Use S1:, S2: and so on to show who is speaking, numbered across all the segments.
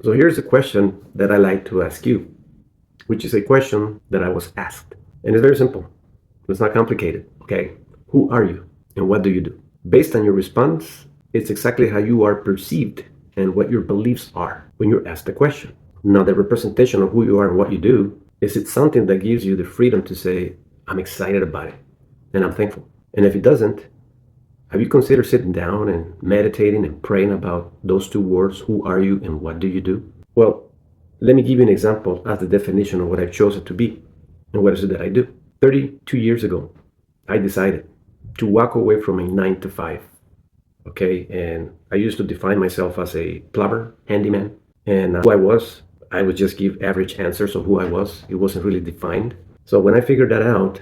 S1: So here's a question that I like to ask you, which is a question that I was asked. And it's very simple. It's not complicated, okay? Who are you and what do you do? Based on your response, it's exactly how you are perceived and what your beliefs are when you're asked the question. Now, the representation of who you are and what you do, is it something that gives you the freedom to say, I'm excited about it and I'm thankful? And if it doesn't, have you considered sitting down and meditating and praying about those two words, who are you and what do you do? Well, let me give you an example as the definition of what I've chosen to be and what is it that I do. 32 years ago, I decided to walk away from a 9 to 5. Okay, and I used to define myself as a plumber, handyman, and who I would just give average answers of who I was. It wasn't really defined. So when I figured that out,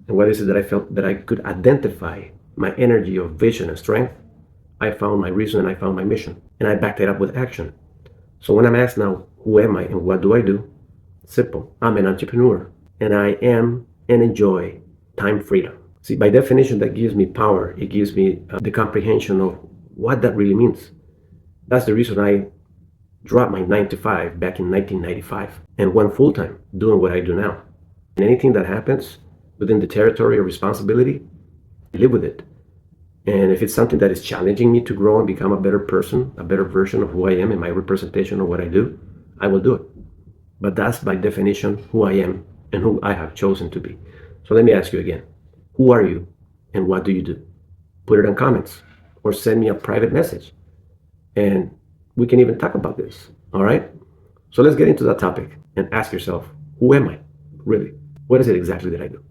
S1: and what is it that I felt that I could identify my energy of vision and strength, I found my reason and I found my mission, and I backed it up with action. So when I'm asked now, who am I and what do I do? Simple. I'm an entrepreneur, and I am and enjoy time freedom. See, by definition, that gives me power. It gives me the comprehension of what that really means. That's the reason I dropped my 9 to 5 back in 1995 and went full time doing what I do now. And anything that happens within the territory of responsibility, I live with it. And if it's something that is challenging me to grow and become a better person, a better version of who I am and my representation of what I do, I will do it. But that's by definition who I am and who I have chosen to be. So let me ask you again, who are you and what do you do? Put it in comments or send me a private message and we can even talk about this. All right? So let's get into that topic and ask yourself, who am I? Really? What is it exactly that I do?